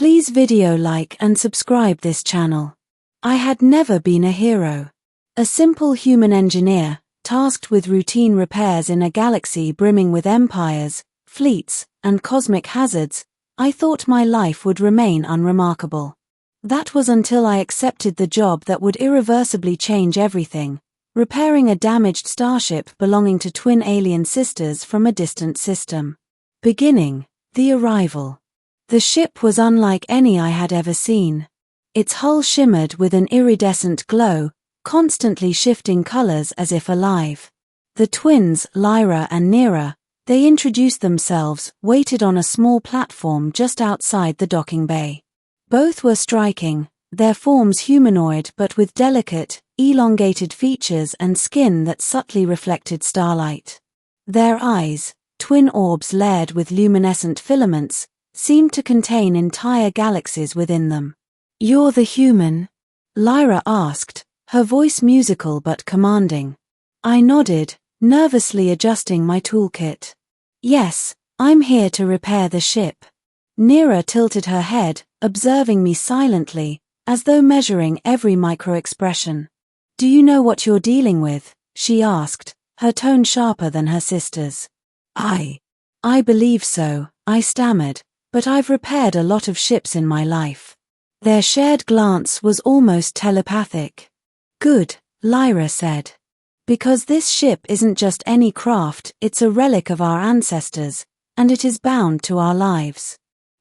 Please video like and subscribe this channel. I had never been a hero. A simple human engineer, tasked with routine repairs in a galaxy brimming with empires, fleets, and cosmic hazards, I thought my life would remain unremarkable. That was until I accepted the job that would irreversibly change everything, repairing a damaged starship belonging to twin alien sisters from a distant system. Beginning, the arrival. The ship was unlike any I had ever seen. Its hull shimmered with an iridescent glow, constantly shifting colors as if alive. The twins, Lyra and Nera, they introduced themselves, waited on a small platform just outside the docking bay. Both were striking, their forms humanoid but with delicate, elongated features and skin that subtly reflected starlight. Their eyes, twin orbs layered with luminescent filaments, seemed to contain entire galaxies within them. "You're the human?" Lyra asked, her voice musical but commanding. I nodded, nervously adjusting my toolkit. "Yes, I'm here to repair the ship." Nera tilted her head, observing me silently, as though measuring every micro-expression. "Do you know what you're dealing with?" she asked, her tone sharper than her sister's. I believe so," I stammered, "but I've repaired a lot of ships in my life." Their shared glance was almost telepathic. "Good," Lyra said. "Because this ship isn't just any craft, it's a relic of our ancestors, and it is bound to our lives.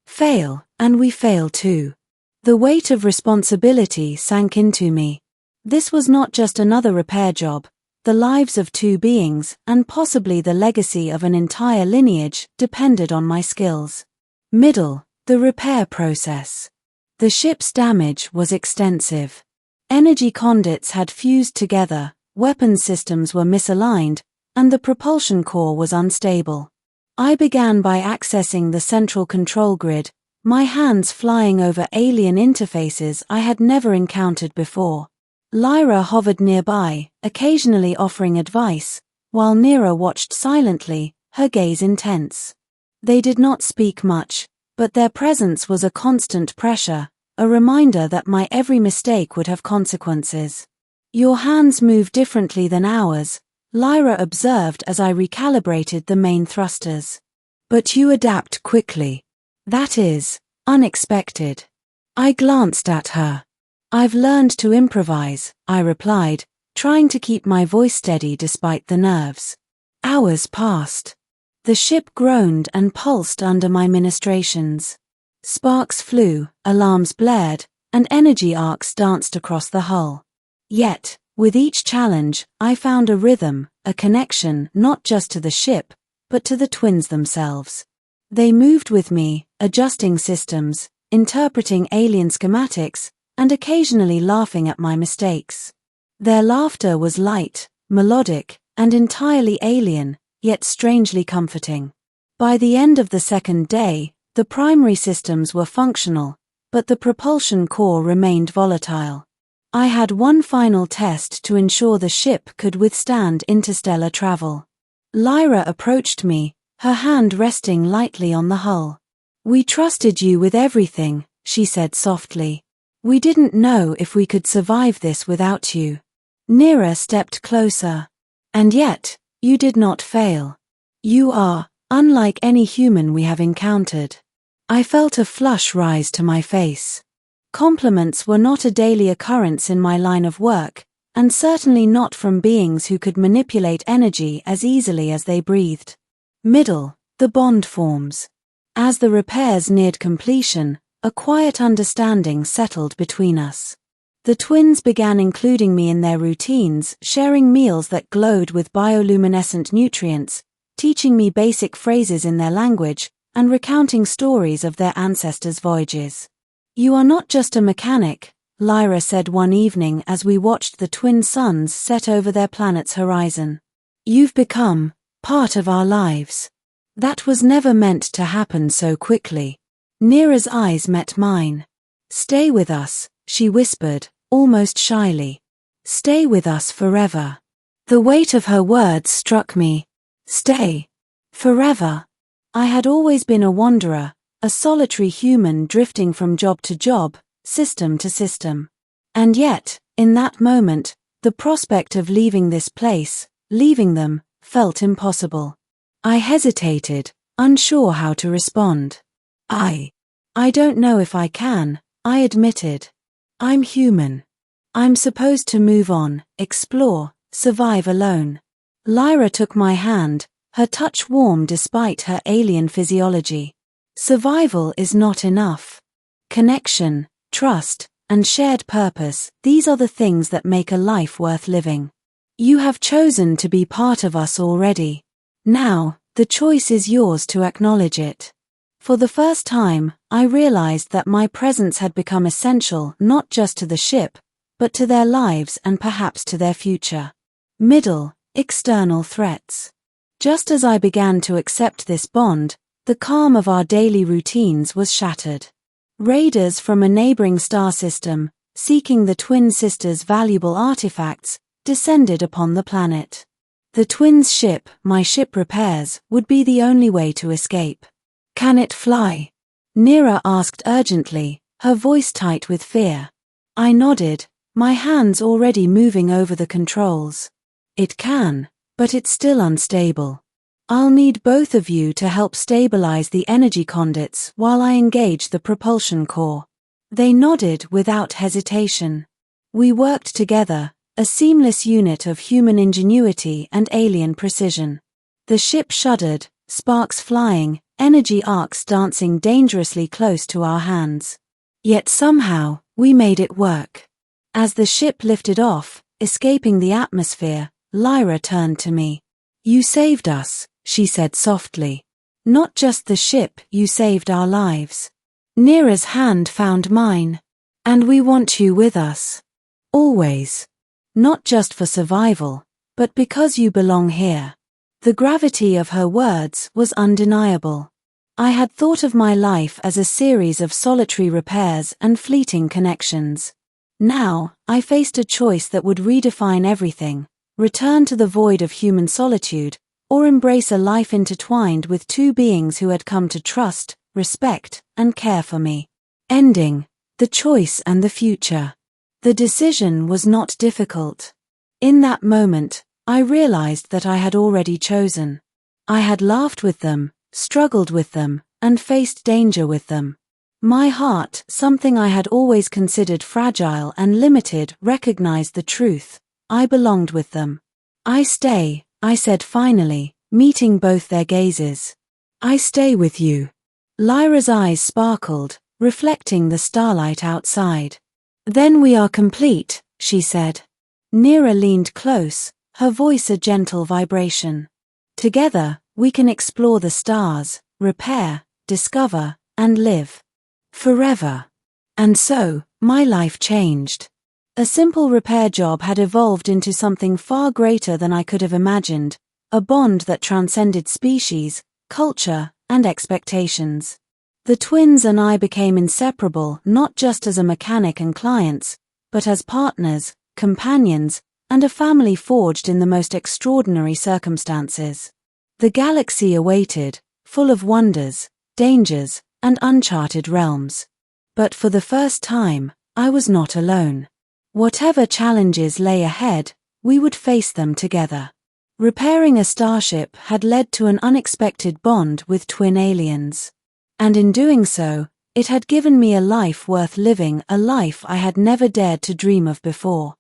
Fail, and we fail too." The weight of responsibility sank into me. This was not just another repair job. The lives of two beings, and possibly the legacy of an entire lineage, depended on my skills. Middle, the repair process. The ship's damage was extensive. Energy conduits had fused together, weapons systems were misaligned, and the propulsion core was unstable. I began by accessing the central control grid, my hands flying over alien interfaces I had never encountered before. Lyra hovered nearby, occasionally offering advice, while Nera watched silently, her gaze intense. They did not speak much, but their presence was a constant pressure, a reminder that my every mistake would have consequences. "Your hands move differently than ours," Lyra observed as I recalibrated the main thrusters. "But you adapt quickly. That is unexpected." I glanced at her. "I've learned to improvise," I replied, trying to keep my voice steady despite the nerves. Hours passed. The ship groaned and pulsed under my ministrations. Sparks flew, alarms blared, and energy arcs danced across the hull. Yet, with each challenge, I found a rhythm, a connection not just to the ship, but to the twins themselves. They moved with me, adjusting systems, interpreting alien schematics, and occasionally laughing at my mistakes. Their laughter was light, melodic, and entirely alien, yet strangely comforting. By the end of the second day, the primary systems were functional, but the propulsion core remained volatile. I had one final test to ensure the ship could withstand interstellar travel. Lyra approached me, her hand resting lightly on the hull. "We trusted you with everything," she said softly. "We didn't know if we could survive this without you." Nera stepped closer. "And yet, you did not fail. You are, unlike any human we have encountered." I felt a flush rise to my face. Compliments were not a daily occurrence in my line of work, and certainly not from beings who could manipulate energy as easily as they breathed. Middle, the bond forms. As the repairs neared completion, a quiet understanding settled between us. The twins began including me in their routines, sharing meals that glowed with bioluminescent nutrients, teaching me basic phrases in their language, and recounting stories of their ancestors' voyages. "You are not just a mechanic," Lyra said one evening as we watched the twin suns set over their planet's horizon. "You've become part of our lives." That was never meant to happen so quickly. Nera's eyes met mine. "Stay with us," she whispered, almost shyly. "Stay with us forever." The weight of her words struck me. Stay. Forever. I had always been a wanderer, a solitary human drifting from job to job, system to system. And yet, in that moment, the prospect of leaving this place, leaving them, felt impossible. I hesitated, unsure how to respond. I don't know if I can, I admitted. I'm human. I'm supposed to move on, explore, survive alone. Lyra took my hand, her touch warm despite her alien physiology. Survival is not enough. Connection, trust, and shared purpose, these are the things that make a life worth living. You have chosen to be part of us already. Now, the choice is yours to acknowledge it. For the first time, I realized that my presence had become essential not just to the ship, but to their lives and perhaps to their future. External threats. Just as I began to accept this bond, the calm of our daily routines was shattered. Raiders from a neighboring star system, seeking the twin sisters' valuable artifacts, descended upon the planet. The twins' ship, my ship repairs, would be the only way to escape. Can it fly? Nira asked urgently, her voice tight with fear. I nodded, my hands already moving over the controls. It can, but it's still unstable. I'll need both of you to help stabilize the energy conduits while I engage the propulsion core. They nodded without hesitation. We worked together, a seamless unit of human ingenuity and alien precision. The ship shuddered, sparks flying, energy arcs dancing dangerously close to our hands. Yet somehow, we made it work. As the ship lifted off, escaping the atmosphere, Lyra turned to me. You saved us, she said softly. Not just the ship, you saved our lives. Nira's hand found mine. And we want you with us. Always. Not just for survival, but because you belong here. The gravity of her words was undeniable. I had thought of my life as a series of solitary repairs and fleeting connections. Now, I faced a choice that would redefine everything: return to the void of human solitude, or embrace a life intertwined with two beings who had come to trust, respect, and care for me. Ending, the choice and the future. The decision was not difficult. In that moment, I realized that I had already chosen. I had laughed with them, struggled with them, and faced danger with them. My heart, something I had always considered fragile and limited, recognized the truth. I belonged with them. I stay, I said finally, meeting both their gazes. I stay with you. Lyra's eyes sparkled, reflecting the starlight outside. Then we are complete, she said. Nira leaned close, her voice a gentle vibration. Together, we can explore the stars, repair, discover, and live. Forever. And so, my life changed. A simple repair job had evolved into something far greater than I could have imagined, a bond that transcended species, culture, and expectations. The twins and I became inseparable not just as a mechanic and clients, but as partners, companions, and a family forged in the most extraordinary circumstances. The galaxy awaited, full of wonders, dangers, and uncharted realms. But for the first time, I was not alone. Whatever challenges lay ahead, we would face them together. Repairing a starship had led to an unexpected bond with twin aliens. And in doing so, it had given me a life worth living, a life I had never dared to dream of before.